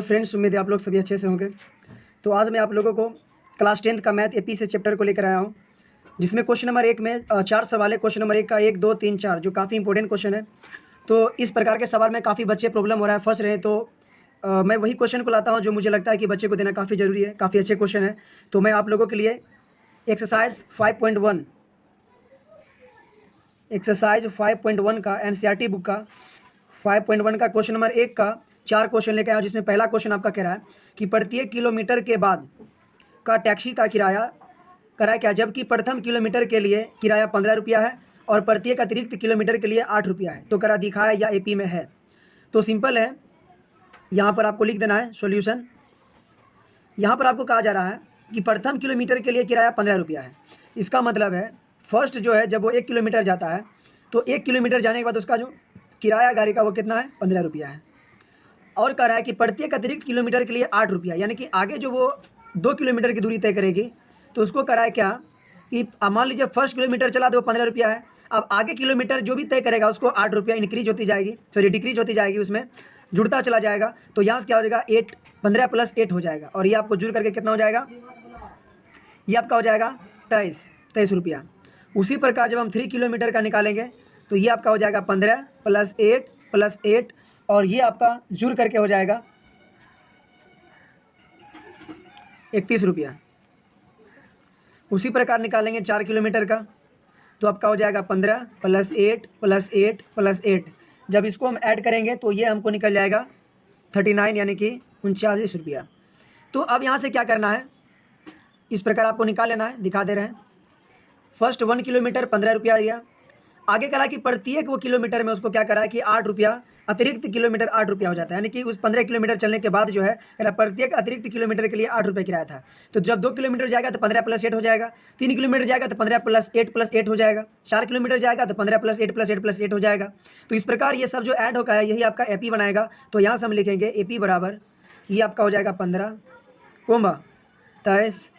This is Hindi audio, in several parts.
फ्रेंड्स, उम्मीद है आप लोग सभी अच्छे से होंगे। तो आज मैं आप लोगों को क्लास 10th का मैथ एपी से चैप्टर को लेकर आया हूँ, जिसमें क्वेश्चन नंबर 1 में 4 सवाल है। क्वेश्चन नंबर 1 का 1, 2, 3, 4 जो काफ़ी इंपॉर्टेंट क्वेश्चन है। तो इस प्रकार के सवाल में काफ़ी बच्चे प्रॉब्लम हो रहा है, फँस रहे हैं। तो मैं वही क्वेश्चन को लाता हूँ जो मुझे लगता है कि बच्चे को देना काफ़ी ज़रूरी है। काफ़ी अच्छे क्वेश्चन है। तो मैं आप लोगों के लिए एक्सरसाइज 5.1 का एनसीईआरटी बुक का 5.1 का क्वेश्चन नंबर 1 का 4 क्वेश्चन लेके आया हूं, जिसमें पहला क्वेश्चन आपका कह रहा है कि प्रत्येक किलोमीटर के बाद का टैक्सी का किराया करा क्या, जबकि प्रथम किलोमीटर के लिए किराया 15 रुपया है और प्रत्येक अतिरिक्त किलोमीटर के लिए 8 रुपया है। तो करा दिखाया या एपी में है। तो सिंपल है, यहाँ पर आपको लिख देना है सॉल्यूशन। यहाँ पर आपको कहा जा रहा है कि प्रथम किलोमीटर के लिए किराया 15 रुपया है। इसका मतलब है फर्स्ट जो है, जब वो 1 किलोमीटर जाता है तो 1 किलोमीटर जाने के बाद उसका जो किराया गाड़ी का वो कितना है, 15 रुपया है। और कह रहा है कि प्रत्येक अतिरिक्त किलोमीटर के लिए 8 रुपया, यानी कि आगे जो वो 2 किलोमीटर की दूरी तय करेगी तो उसको कह रहा है क्या कि मान लीजिए फर्स्ट किलोमीटर चला तो वो 15 रुपया है। अब आगे किलोमीटर जो भी तय करेगा उसको 8 रुपया इंक्रीज होती जाएगी, सॉरी डिक्रीज होती जाएगी, उसमें जुड़ता चला जाएगा। तो यहाँ से क्या हो जाएगा, 15 + 8 हो जाएगा और ये आपको जुड़ करके कितना हो जाएगा, ये आपका हो जाएगा 23 रुपया। उसी प्रकार जब हम 3 किलोमीटर का निकालेंगे तो ये आपका हो जाएगा 15 + 8 + 8 और ये आपका जुड़ करके हो जाएगा 31 रुपया। उसी प्रकार निकालेंगे 4 किलोमीटर का तो आपका हो जाएगा 15 + 8 + 8 + 8। जब इसको हम ऐड करेंगे तो ये हमको निकल जाएगा 39, यानी कि 39 रुपया। तो अब यहाँ से क्या करना है, इस प्रकार आपको निकाल लेना है, दिखा दे रहे हैं। फर्स्ट 1 किलोमीटर 15 रुपया दिया, आगे करा कि प्रत्येक वो किलोमीटर में उसको क्या करा है कि 8 रुपया, अतिरिक्त किलोमीटर 8 रुपया हो जाता है, यानी कि उस 15 किलोमीटर चलने के बाद जो है प्रत्येक अतिरिक्त किलोमीटर के लिए 8 रुपये किराया था। तो जब 2 किलोमीटर जाएगा तो 15 + 8 हो जाएगा, 3 किलोमीटर जाएगा तो 15 + 8 + 8 हो जाएगा, 4 किलोमीटर जाएगा तो 15 + 8 + 8 + 8 हो जाएगा। तो इस प्रकार ये सब जो ऐड होगा है यही आपका एपी बनाएगा। तो यहाँ से हम लिखेंगे एपी बराबर, ये आपका हो जाएगा 15, 23,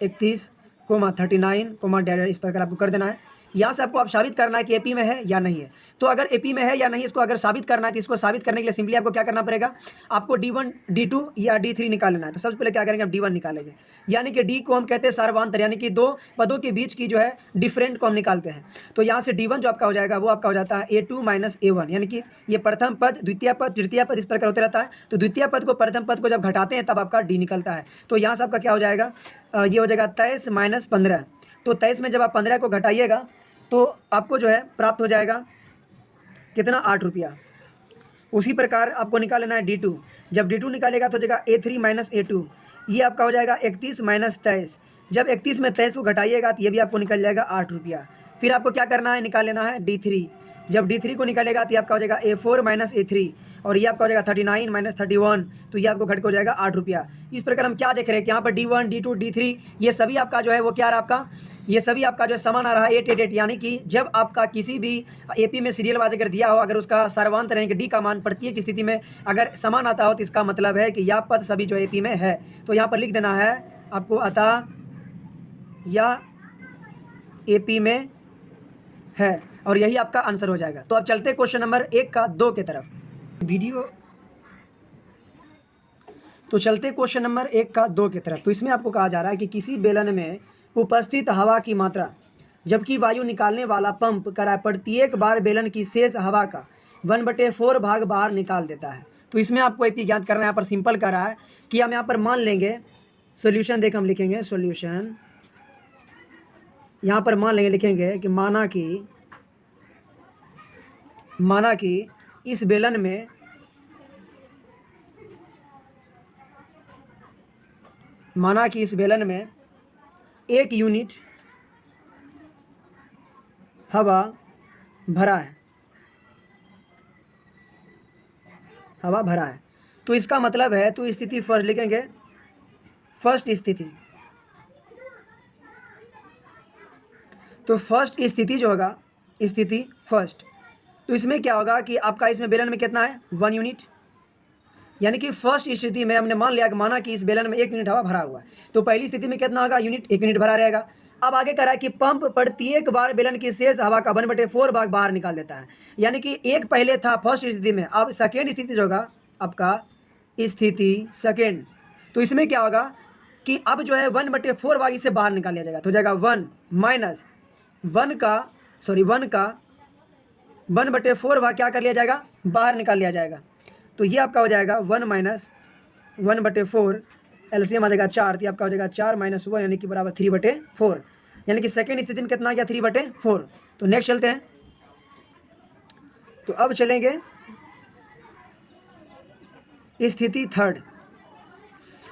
31, 39, इस प्रकार आपको कर देना है। यहाँ से आपको अब साबित करना है कि एपी में है या नहीं है। तो अगर एपी में है या नहीं इसको अगर साबित करना है तो इसको साबित करने के लिए सिंपली आपको क्या करना पड़ेगा, आपको D1, D2 या D3 निकाल लेना है। तो सबसे पहले क्या करेंगे, हम D1 निकालेंगे, यानी कि D को हम कहते हैं सार्वधातुक, यानी कि 2 पदों के बीच की जो है डिफरेंट को हम निकालते हैं। तो यहाँ से D1 जो आपका हो जाएगा वो आपका हो जाता है A2 - A1, यानी कि ये प्रथम पद, द्वितीय पद, तृतीय पद, इस प्रकार होते रहता है। तो द्वितीय पद को प्रथम पद को जब घटाते हैं तब आपका D निकलता है। तो यहाँ से आपका क्या हो जाएगा, ये हो जाएगा 23 - 15। तो 23 में जब आप 15 को घटाइएगा तो आपको जो है प्राप्त हो जाएगा कितना, 8 रुपया। उसी प्रकार आपको निकाल लेना है D2। जब D2 निकालेगा तो हो जाएगा A3 - A2, ये आपका हो जाएगा 31 - 23। जब 31 में 23 को घटाइएगा तो ये भी आपको निकल जाएगा 8 रुपया। फिर आपको क्या करना है, निकाल लेना है D3। जब D3 को निकालेगा तो ये आपका हो जाएगा A4 - A3 और ये आपका हो जाएगा 39 - 31, तो ये आपको घट के हो जाएगा 8 रुपया। इस प्रकार हम क्या देख रहे हैं कि यहाँ पर D1, D2, D3 ये सभी आपका जो है वो क्या रहा, आपका ये सभी आपका जो समान आ रहा है 888, यानी कि जब आपका किसी भी एपी में सीरियल वाइज अगर दिया हो, अगर उसका सर्वांत रहेंगे डी का मान प्रत्येक स्थिति में अगर समान आता हो तो इसका मतलब है कि यह पद सभी जो एपी में है। तो यहाँ पर लिख देना है आपको, अतः यह एपी में है और यही आपका आंसर हो जाएगा। तो अब चलते क्वेश्चन नंबर 1 का 2 की तरफ वीडियो। तो चलते क्वेश्चन नंबर 1 का 2 की तरफ। तो इसमें आपको कहा जा रहा है कि किसी बेलन में उपस्थित हवा की मात्रा, जबकि वायु निकालने वाला पंप करा प्रत्येक बार बेलन की शेष हवा का 1/4 भाग बाहर निकाल देता है। तो इसमें आपको एक ज्ञात करना है, यहाँ पर सिंपल कर रहा है कि हम यहाँ पर मान लेंगे सॉल्यूशन, देख हम लिखेंगे सॉल्यूशन, यहाँ पर मान लेंगे, लिखेंगे कि माना कि इस बेलन में एक यूनिट हवा भरा है। तो इसका मतलब है, तो स्थिति फर्स्ट लिखेंगे, फर्स्ट स्थिति। तो फर्स्ट स्थिति जो होगा, स्थिति फर्स्ट, तो इसमें क्या होगा कि आपका इसमें बेलन में कितना है, 1 यूनिट, यानी कि फर्स्ट स्थिति में हमने मान लिया कि माना कि इस बेलन में 1 यूनिट हवा भरा हुआ है। तो पहली स्थिति में कितना होगा, यूनिट, 1 यूनिट भरा रहेगा। अब आगे कह रहा है कि पंप प्रत्येक बार बेलन की शेष हवा का 1/4 भाग बाहर निकाल देता है, यानी कि एक पहले था फर्स्ट स्थिति में, अब सेकेंड स्थिति जो होगा आपका स्थिति सेकेंड। तो इसमें क्या होगा कि अब जो है 1/4 भाग इसे बाहर निकाल लिया जाएगा। तो हो जाएगा 1 माइनस 1/4 भाग क्या कर लिया जाएगा, बाहर निकाल लिया जाएगा। तो ये आपका हो जाएगा 1 माइनस 1/4, एलसीएम आ जाएगा 4, तो आपका हो जाएगा 4 माइनस 1 यानी कि बराबर 3/4, यानी कि सेकेंड स्थिति में कितना आ गया 3/4। तो नेक्स्ट चलते हैं। तो अब चलेंगे स्थिति थर्ड।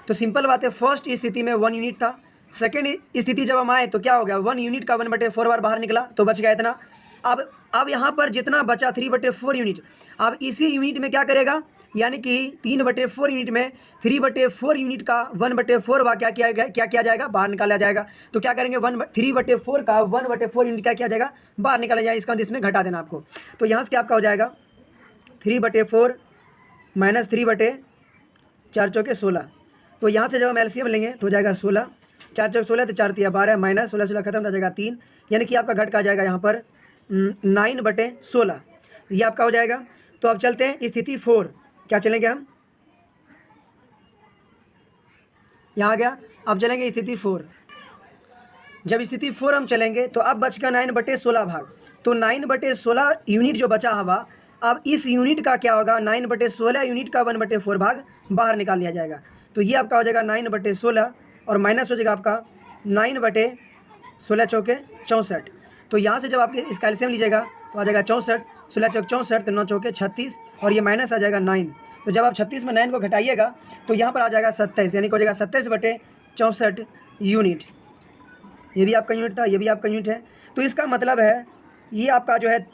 तो सिंपल बात है, फर्स्ट स्थिति में 1 यूनिट था, सेकेंड स्थिति जब हम आए तो क्या हो गया 1 यूनिट का 1/4 बार बाहर निकला, तो बच गया इतना। अब यहाँ पर जितना बचा 3/4 यूनिट, अब इसी यूनिट में क्या करेगा, यानी कि 3/4 यूनिट में 3/4 यूनिट का 1/4 भाग क्या किया जाएगा, बाहर निकाला जाएगा। तो क्या करेंगे 3/4 का 1/4 यूनिट क्या किया जाएगा, बाहर निकाला जाएगा। इसका इसमें घटा देना आपको। तो यहाँ से क्या आपका हो जाएगा 3/4 माइनस 3/4 चौके 16। तो यहाँ से जब हम एलसीएम लेंगे तो हो जाएगा 16, 4 चौक 16, तो 4 तिया 12 माइनस 16 खत्म हो जाएगा 3, यानी कि आपका घट का जाएगा यहाँ पर 9/16, ये आपका हो जाएगा। तो अब चलते हैं स्थिति 4। क्या चलेंगे हम, यहाँ आ गया। अब चलेंगे स्थिति 4। जब स्थिति 4 हम चलेंगे तो अब बचेगा 9/16 भाग। तो 9/16 यूनिट जो बचा हवा, अब इस यूनिट का क्या होगा, 9/16 यूनिट का 1/4 भाग बाहर निकाल लिया जाएगा। तो ये आपका हो जाएगा 9/16 और माइनस हो जाएगा आपका 9/16 चौके 64। तो यहाँ से जब आप इसका एलसीएम लीजिएगा तो आ जाएगा 64, 16 चौक 64, तो 9 चौके 36 और ये माइनस आ जाएगा 9। तो जब आप 36 में 9 को घटाइएगा तो यहाँ पर आ जाएगा 27, यानी कि हो जाएगा 27/64 यूनिट। ये भी आपका यूनिट था, ये भी आपका यूनिट है। तो इसका मतलब है ये आपका जो है,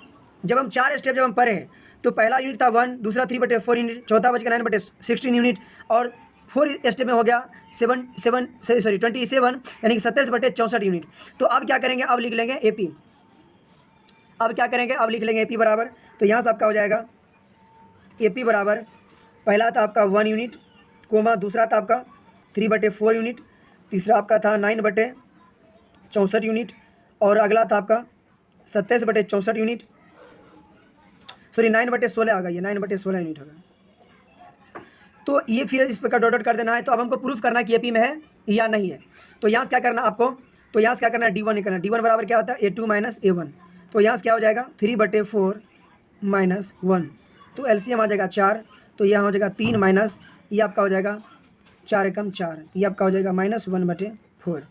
जब हम 4 स्टेप जब हम पढ़े हैं तो पहला यूनिट था 1, दूसरा 3/4 यूनिट, चौथा बच गया 9/16 यूनिट, और 4 स्टेप में हो गया 27, यानी कि 27/64 यूनिट। तो अब क्या करेंगे, अब लिख लेंगे एपी। अब क्या करेंगे, अब लिख लेंगे एपी बराबर। तो यहाँ से आपका हो जाएगा एपी बराबर, पहला था आपका 1 यूनिट कोमा, दूसरा था आपका 3/4 यूनिट, तीसरा आपका था 9/64 यूनिट, और अगला था आपका 27/64 यूनिट, सॉरी 9/16 आ गया, ये 9/16 यूनिट होगा। तो ये फिर इस प्रकार डॉट कर देना है। तो अब हमको प्रूफ करना है कि एपी में है या नहीं है। तो यहाँ से क्या करना आपको, तो यहाँ से क्या करना है D1 करना। D1 बराबर क्या होता है A2 माइनस A1। तो यहाँ से क्या हो जाएगा 3/4 माइनस 1, तो एलसीएम आ जाएगा 4, तो यहाँ हो जाएगा 3 माइनस, ये आपका हो जाएगा 4 एकम 4, ये आपका हो जाएगा -1/4।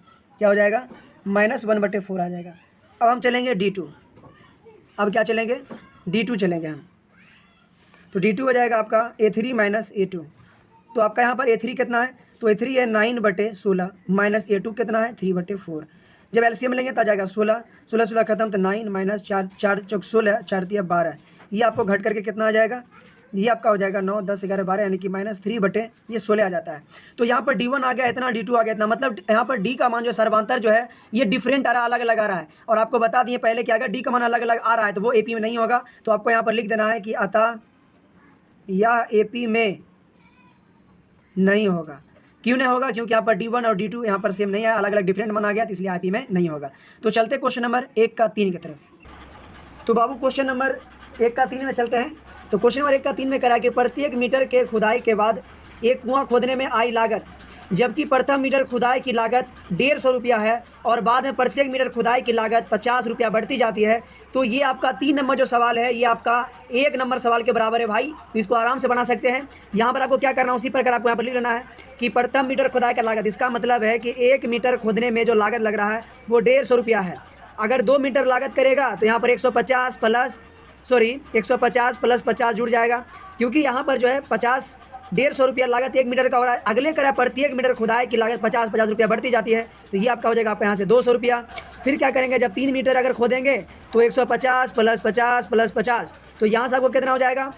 क्या हो जाएगा -1/4 आ जाएगा। अब हम चलेंगे D2। अब क्या चलेंगे D2 चलेंगे हम। तो D2 हो जाएगा आपका A3 माइनस A2। तो आपका यहाँ पर A3 कितना है, तो A3 है 9/16 माइनस A2 कितना है 3/4। जब एलसीएम लेंगे तो आ जाएगा 16, 16 खत्म, तो 9 माइनस 4, 4 चौक 16, 4 तिया 12, ये आपको घट करके कितना आ जाएगा, ये आपका हो जाएगा 9, 10, 11, 12, यानी कि -3/16 आ जाता है। तो यहाँ पर D1 आ गया इतना, D2 आ गया इतना, मतलब यहाँ पर D का मान जो सर्वांतर जो है ये डिफरेंट आ रहा है, अलग अलग आ रहा है। और आपको बता दिए पहले कि अगर D का मान अलग अलग आ रहा है तो वो AP में नहीं होगा। तो आपको यहाँ पर लिख देना है कि अतः यह AP में नहीं होगा। क्यों नहीं होगा, क्योंकि यहाँ पर D1 और D2 यहाँ पर सेम नहीं है, अलग अलग डिफरेंट बना गया, तो इसलिए IP में नहीं होगा। तो चलते क्वेश्चन नंबर 1 का 3 की तरफ। तो बाबू क्वेश्चन नंबर 1 का 3 में चलते हैं। तो क्वेश्चन नंबर 1 का 3 में करा कि प्रत्येक मीटर के खुदाई के बाद एक कुआं खोदने में आई लागत, जबकि प्रथम मीटर खुदाई की लागत 150 रुपया है और बाद में प्रत्येक मीटर खुदाई की लागत 50 रुपया बढ़ती जाती है। तो ये आपका 3 नंबर जो सवाल है ये आपका 1 नंबर सवाल के बराबर है भाई, तो इसको आराम से बना सकते हैं। यहाँ पर आपको क्या करना है, उसी प्रकार आपको यहाँ पर लिख लेना है कि प्रथम मीटर खुदाई का लागत, इसका मतलब है कि 1 मीटर खोदने में जो लागत लग रहा है वो 150 रुपया है। अगर 2 मीटर लागत करेगा तो यहाँ पर 150 प्लस 50 जुड़ जाएगा, क्योंकि यहाँ पर जो है 150 रुपया लागत 1 मीटर का हो रहा है। अगले करा प्रत्येक मीटर खुदाई की लागत 50 रुपया बढ़ती जाती है, तो ये आपका हो जाएगा आपका यहाँ से 200 रुपया। फिर क्या करेंगे, जब 3 मीटर अगर खोदेंगे तो 150 प्लस 50, तो यहाँ से आपको कितना हो जाएगा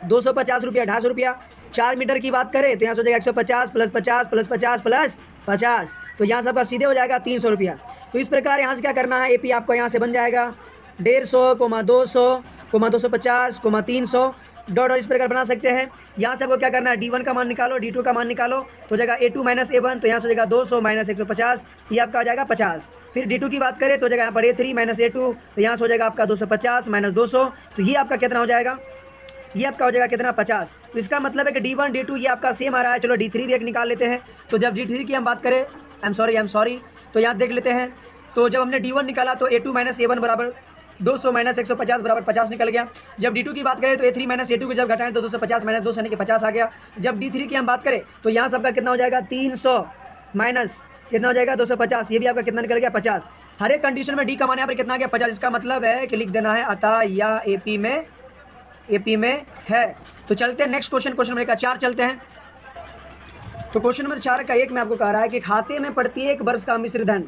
250 रुपया, 250 रुपया। 4 मीटर की बात करें तो यहाँ से हो जाएगा 150 प्लस 50 प्लस 50 प्लस 50, तो यहाँ से आपका सीधे हो जाएगा 300 रुपया। तो इस प्रकार यहाँ से क्या करना है, AP आपको यहाँ से बन जाएगा 150, 200, 250, 300 डॉट, और इस प्रकार बना सकते हैं। यहाँ से आपको क्या करना है, D1 का मान निकालो, D2 का मान निकालो, तो हो जाएगा A2 माइनस A1, तो यहाँ से हो जाएगा 200 माइनस 150, ये आपका हो जाएगा 50। फिर D2 की बात करें तो हो जाएगा यहाँ पर A3 माइनस A2, तो यहाँ से हो जाएगा आपका 250 माइनस 200, तो ये आपका कितना हो जाएगा ये आपका हो जाएगा कितना 50। तो इसका मतलब है कि D1 D2 ये आपका सेम आ रहा है। चलो D3 भी एक निकाल लेते हैं। तो जब D3 की हम बात करें, आई एम सॉरी, तो यहाँ देख लेते हैं। तो जब हमने D1 निकाला तो A2 माइनस A1 बराबर 200 माइनस 150 बराबर 50 निकल गया। जब D2 की बात करें तो A3 माइनस A2 को जब घटाएं तो 250 माइनस 200 यानी कि 50 आ गया। जब D3 की हम बात करें तो यहाँ सबका कितना हो जाएगा 300 माइनस कितना हो जाएगा 250, ये भी आपका कितना निकल गया 50। हर एक कंडीशन में डी का मान यहाँ पर कितना आ गया 50। इसका मतलब है कि लिख देना है अतः या एपी में है। तो चलते हैं नेक्स्ट क्वेश्चन नंबर 4 चलते हैं। तो क्वेश्चन नंबर 4 का 1 में आपको कह रहा है कि खाते में प्रत्येक वर्ष का मिश्र धन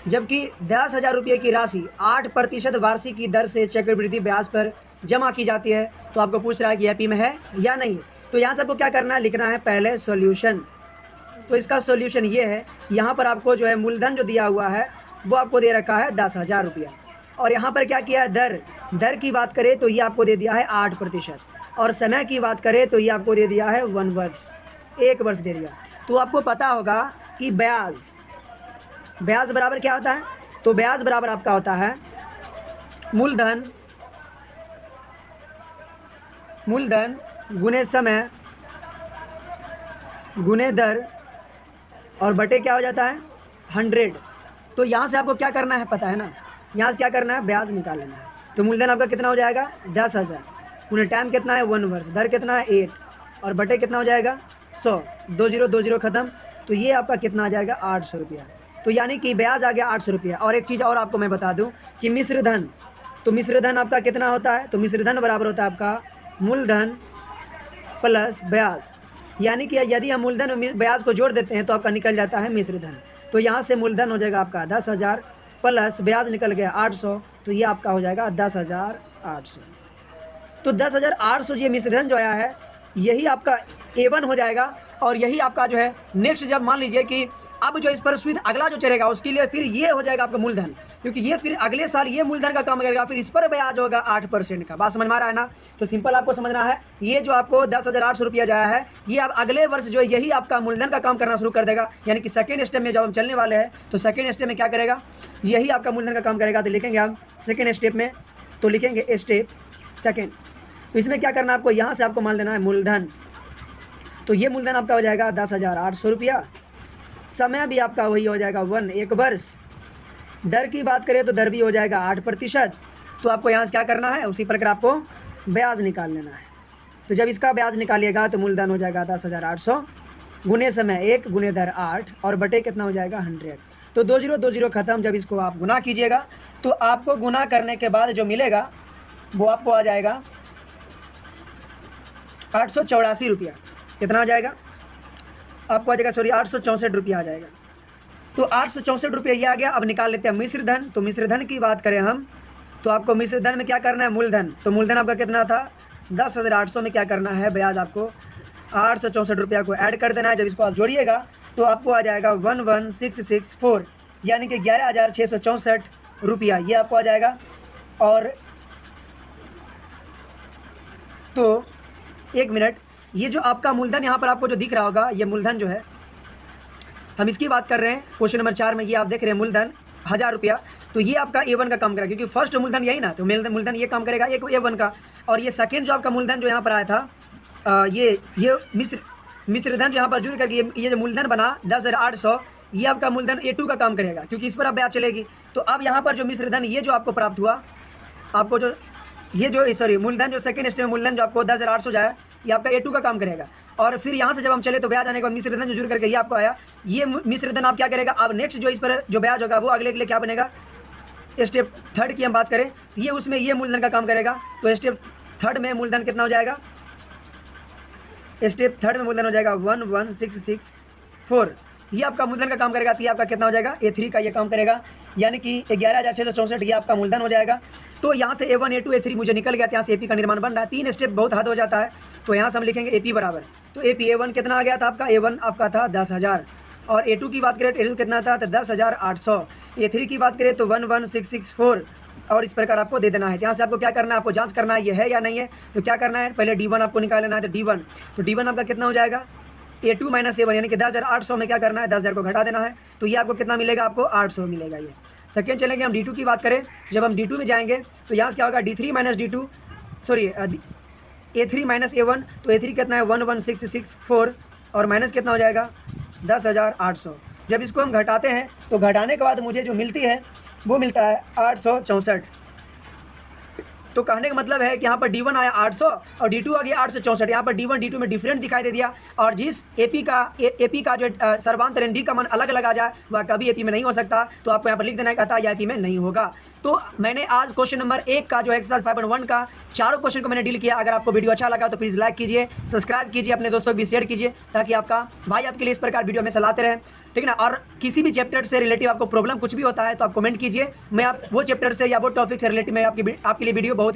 जबकि 10,000 रुपये की राशि 8% वार्षिक की दर से चक्रवृद्धि ब्याज पर जमा की जाती है। तो आपको पूछ रहा है कि एपी में है या नहीं। तो यहाँ से आपको क्या करना है, लिखना है पहले सॉल्यूशन। तो इसका सॉल्यूशन ये है, यहाँ पर आपको जो है मूलधन जो दिया हुआ है वो आपको दे रखा है 10,000 रुपया, और यहाँ पर क्या किया है दर की बात करें तो ये आपको दे दिया है 8%, और समय की बात करें तो ये आपको दे दिया है 1 वर्ष, 1 वर्ष दे दिया। तो आपको पता होगा कि ब्याज बराबर क्या होता है। तो ब्याज बराबर आपका होता है मूलधन गुने समय गुने दर और बटे क्या हो जाता है 100। तो यहाँ से आपको क्या करना है पता है ना, यहाँ से क्या करना है ब्याज निकाल लेना है। तो मूलधन आपका कितना हो जाएगा 10,000, उन्हें टाइम कितना है 1 वर्ष, दर कितना है 8 और बटे कितना हो जाएगा 100, 20 ख़त्म। तो ये आपका कितना आ जाएगा 800 रुपया। तो यानी कि ब्याज आ गया 800 रुपया। और एक चीज़ और आपको मैं बता दूं कि मिश्र धन, तो मिश्र धन आपका कितना होता है, तो मिश्र धन बराबर होता है आपका मूलधन प्लस ब्याज। यानी कि यदि हम मूलधन और ब्याज को जोड़ देते हैं तो आपका निकल जाता है मिश्र धन। तो यहाँ से मूलधन हो जाएगा आपका 10,000 प्लस ब्याज निकल गया 800, तो ये आपका हो जाएगा 10,800। तो 10,800 ये मिश्र धन जो आया है यही आपका A1 हो जाएगा। और यही आपका जो है नेक्स्ट, जब मान लीजिए कि अब जो इस पर सुविध अगला जो चलेगा उसके लिए फिर ये हो जाएगा आपका मूलधन, क्योंकि ये फिर अगले साल ये मूलधन का काम करेगा, फिर इस पर ब्याज होगा 8% का। बात समझ में आ रहा है ना। तो सिंपल आपको समझना है, ये जो आपको 10,800 रुपया जाया है ये अब अगले वर्ष जो यही आपका मूलधन का काम करना शुरू कर देगा। यानी कि सेकेंड स्टेप में जब हम चलने वाले हैं तो सेकेंड स्टेप में क्या करेगा, यही आपका मूलधन का काम करेगा। तो लिखेंगे हम सेकेंड स्टेप में, तो लिखेंगे स्टेप सेकेंड। तो इसमें क्या करना है आपको, यहाँ से आपको मान लेना है मूलधन। तो ये मूलधन आपका हो जाएगा 10,800 रुपया। समय भी आपका वही हो जाएगा 1 वर्ष। दर की बात करें तो दर भी हो जाएगा 8%। तो आपको यहाँ से क्या करना है, उसी प्रकार आपको ब्याज निकाल लेना है। तो जब इसका ब्याज निकालिएगा तो मूलधन हो जाएगा 10,800 गुने समय 1 गुने दर 8 और बटे कितना हो जाएगा 100। तो 20 ख़त्म। जब इसको आप गुना कीजिएगा तो आपको गुना करने के बाद जो मिलेगा वो आपको आ जाएगा 884 रुपया। कितना आ जाएगा आपको, आ जाएगा 864 रुपया आ जाएगा। तो 864 रुपया ये आ गया। अब निकाल लेते हैं मिश्र धन। तो मिश्र धन की बात करें हम तो आपको मिश्र धन में क्या करना है, मूलधन। तो मूलधन आपका कितना था 10,800 में क्या करना है, ब्याज आपको 864 रुपया को ऐड कर देना है। जब इसको आप जोड़िएगा तो आपको आ जाएगा 11,664, यानी कि 11,664 रुपया ये आपको आ जाएगा। और तो 1 मिनट, ये जो आपका मूलधन यहाँ पर आपको जो दिख रहा होगा, ये मूलधन जो है हम इसकी बात कर रहे हैं क्वेश्चन नंबर 4 में। ये आप देख रहे हैं मूलधन 1,000 रुपया। तो ये आपका A1 का काम करेगा, क्योंकि फर्स्ट मूलधन यही ना, तो मूलधन ये काम करेगा एक A1 का। और ये सेकेंड जो आपका मूलधन जो यहाँ पर आया था, ये मिश्र धन जो यहाँ पर जुड़ करके ये जो मूलधन बना 10,800, ये आपका मूलधन A2 का काम करेगा, क्योंकि इस पर अब ब्याज चलेगी। तो अब यहाँ पर जो मिश्र धन ये जो आपको प्राप्त हुआ, आपको जो ये जो सॉरी मूलधन जो सेकंड स्टेप में मूलधन जो आपको 10,800 जाए, ये आपका A2 का काम करेगा। और फिर यहाँ से जब हम चले तो ब्याज आने के बाद मिश्र धन जो जुड़ करके ये आपको आया, ये मिश्र धन आप क्या करेगा, अब नेक्स्ट जो इस पर जो ब्याज होगा वो अगले के लिए क्या बनेगा, स्टेप थर्ड की हम बात करें ये उसमें ये मूलधन का काम करेगा। तो स्टेप थर्ड में मूलधन कितना हो जाएगा, स्टेप थर्ड में मूलधन हो जाएगा 11,664, ये आपका मूलधन का काम करेगा। तो ये आपका कितना हो जाएगा A3 का ये काम करेगा, यानी कि 11,664 ये आपका मूलधन हो जाएगा। तो यहाँ से A1 A2 A3 मुझे निकल गया, तो यहाँ से AP का निर्माण बन रहा है। 3 स्टेप बहुत हद हो जाता है। तो यहाँ से हम लिखेंगे AP बराबर, तो A1 कितना आ गया था आपका, A1 आपका था 10,000। और A2 की बात करें तो A2 कितना था, तो 10,800। A3 की बात करें तो 11,664, और इस प्रकार आपको दे देना है। यहाँ से आपको क्या करना है, आपको जांच करना है ये है या नहीं है। तो क्या करना है, पहले D1 आपको निकाल लेना है। तो D1 आपका कितना हो जाएगा, A2 माइनस A1, यानी कि 10,800 में क्या करना है, 10,000 को घटा देना है। तो ये आपको कितना मिलेगा, आपको 800 मिलेगा। ये सेकेंड चलेंगे हम D2 की बात करें। जब हम D2 में जाएंगे तो यहाँ से क्या होगा, D3 minus D2 sorry A3 minus A1, तो A3 कितना है 11664 और माइनस कितना हो जाएगा 10,800। जब इसको हम घटाते हैं तो घटाने के बाद मुझे जो मिलती है वो मिलता है 864। तो कहने का मतलब है कि यहाँ पर D1 आया 800 और D2 आ गया 864। यहाँ पर D1 D2 में डिफरेंट दिखाई दे दिया, और जिस AP का जो सर्वांतरण D का मान अलग अलग आ जाए वह कभी AP में नहीं हो सकता। तो आपको यहाँ पर लिख देना कहता है या AP में नहीं होगा। तो मैंने आज क्वेश्चन नंबर 1 का जो एक्सरसाइज 5.1 का चारों क्वेश्चन को मैंने डील किया। अगर आपको वीडियो अच्छा लगा तो प्लीज़ लाइक कीजिए, सब्सक्राइब कीजिए, अपने दोस्तों को भी शेयर कीजिए, ताकि आपका भाई आपके लिए इस प्रकार वीडियो हमेशा लाते रहें, ठीक है ना। और किसी भी चैप्टर से रिलेटिव आपको प्रॉब्लम कुछ भी होता है तो आप कमेंट कीजिए, मैं आप वो चैप्टर से या वो टॉपिक से रिलेटिव मैं आपके लिए वीडियो बहुत